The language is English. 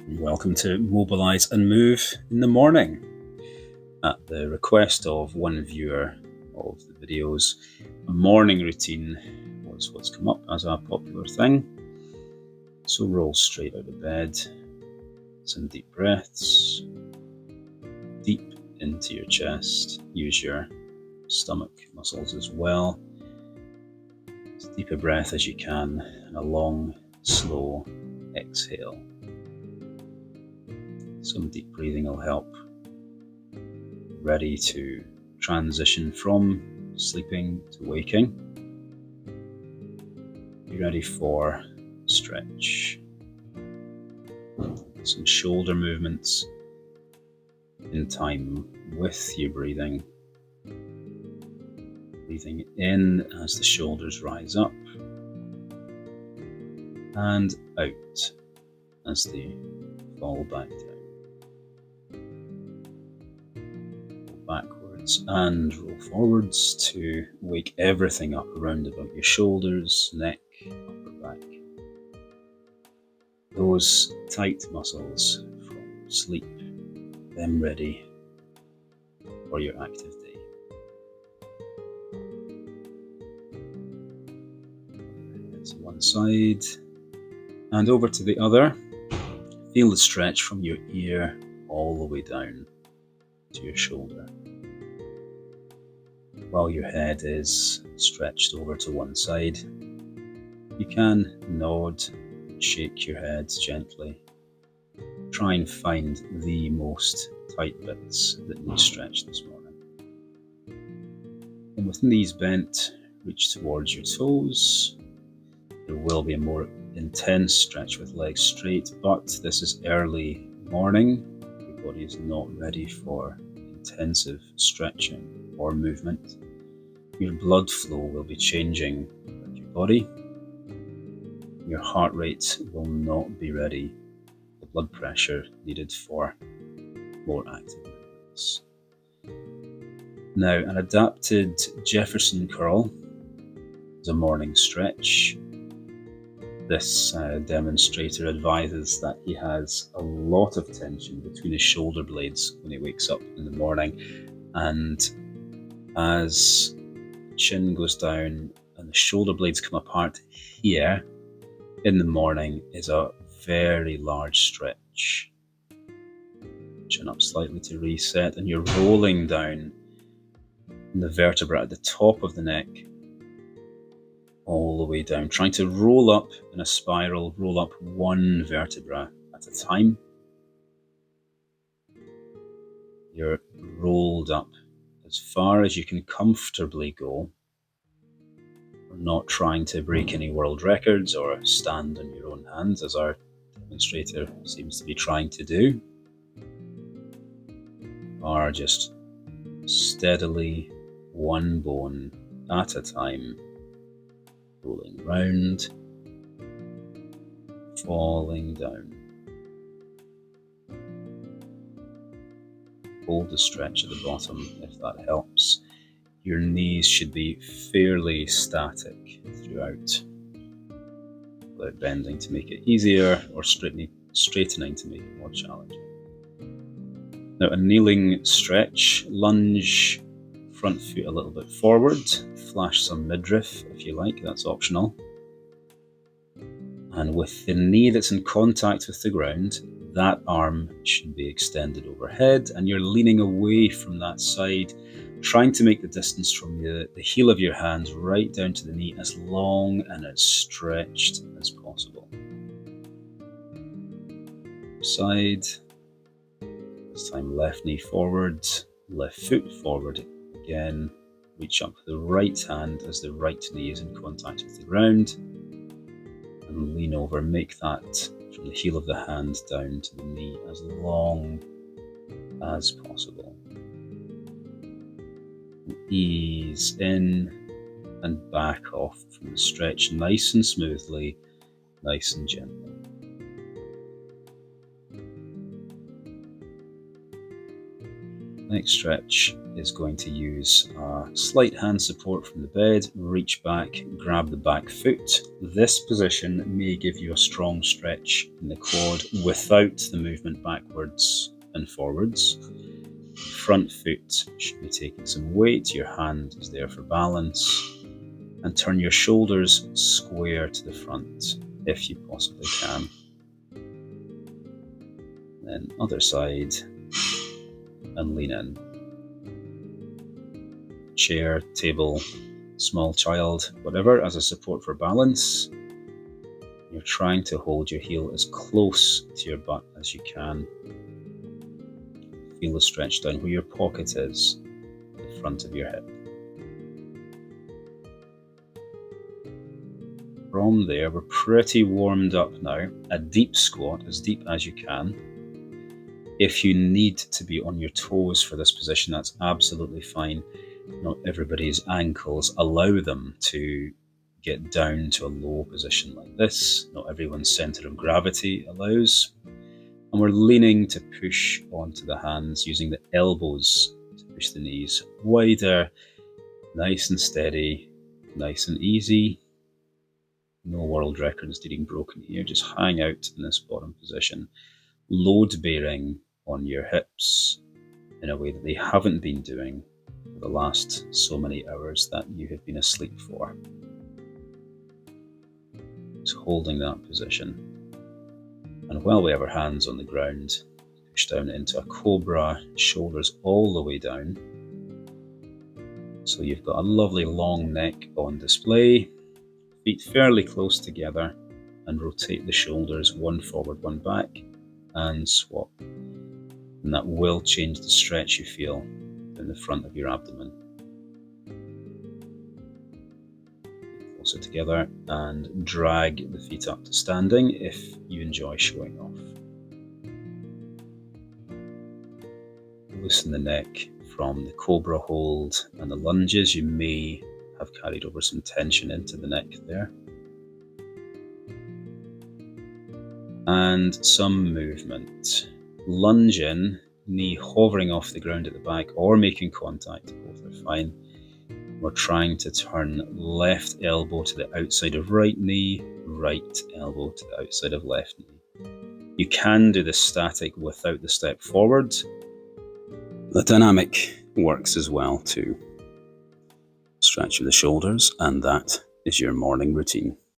Welcome to Mobilise and Move in the Morning. At the request of one viewer of the videos, a morning routine was what's come up as a popular thing. So roll straight out of bed, some deep breaths, deep into your chest, use your stomach muscles as well. As deep a breath as you can, and a long, slow exhale. Some deep breathing will help. Ready to transition from sleeping to waking. Be ready for stretch. Some shoulder movements in time with your breathing. Breathing in as the shoulders rise up and out as they fall back down. Backwards and roll forwards to wake everything up around about your shoulders, neck, upper back. Those tight muscles from sleep, them ready for your active day. Head to one side and over to the other. Feel the stretch from your ear all the way down to your shoulder. While your head is stretched over to one side, you can nod and shake your head gently. Try and find the most tight bits that need stretch this morning. And with knees bent, reach towards your toes. There will be a more intense stretch with legs straight, but this is early morning. Your body is not ready for intensive stretching or movement. Your blood flow will be changing with your body. Your heart rate will not be ready. The blood pressure needed for more active movements. Now, an adapted Jefferson curl is a morning stretch. This demonstrator advises that he has a lot of tension between his shoulder blades when he wakes up in the morning, and as the chin goes down and the shoulder blades come apart here in the morning is a very large stretch. Chin up slightly to reset, and you're rolling down the vertebra at the top of the neck all the way down, trying to roll up in a spiral, roll up one vertebra at a time. You're rolled up as far as you can comfortably go. We're not trying to break any world records or stand on your own hands, as our demonstrator seems to be trying to do. Are just steadily, one bone at a time, rolling round, falling down. Hold the stretch at the bottom if that helps. Your knees should be fairly static throughout, without bending to make it easier or straightening to make it more challenging. Now, a kneeling stretch, lunge front foot a little bit forward, flash some midriff if you like, that's optional. And with the knee that's in contact with the ground, that arm should be extended overhead, and you're leaning away from that side, trying to make the distance from the heel of your hand right down to the knee as long and as stretched as possible. Side. This time left knee forward, left foot forward again. Reach up the right hand as the right knee is in contact with the ground. And lean over, make that from the heel of the hand down to the knee as long as possible. Ease in and back off from the stretch nice and smoothly, nice and gently. Next stretch is going to use a slight hand support from the bed, reach back, grab the back foot. This position may give you a strong stretch in the quad without the movement backwards and forwards. The front foot should be taking some weight, your hand is there for balance, and turn your shoulders square to the front if you possibly can. Then other side, and lean in. Chair, table, small child, whatever, as a support for balance. You're trying to hold your heel as close to your butt as you can. Feel the stretch down where your pocket is, the front of your hip. From there, we're pretty warmed up now. A deep squat, as deep as you can. If you need to be on your toes for this position, that's absolutely fine. Not everybody's ankles allow them to get down to a low position like this. Not everyone's centre of gravity allows. And we're leaning to push onto the hands, using the elbows to push the knees wider, nice and steady, nice and easy. No world records getting broken here, just hang out in this bottom position. Load bearing on your hips in a way that they haven't been doing for the last so many hours that you have been asleep for. Just holding that position. And while we have our hands on the ground, push down into a cobra, shoulders all the way down. So you've got a lovely long neck on display, feet fairly close together, and rotate the shoulders one forward, one back, and swap. And that will change the stretch you feel in the front of your abdomen. Closer together and drag the feet up to standing if you enjoy showing off. Loosen the neck from the cobra hold and the lunges. You may have carried over some tension into the neck there. And some movement. Lunge in, knee hovering off the ground at the back or making contact, both are fine. We're trying to turn left elbow to the outside of right knee, right elbow to the outside of left knee. You can do the static without the step forward. The dynamic works as well too. Stretch of the shoulders, and that is your morning routine.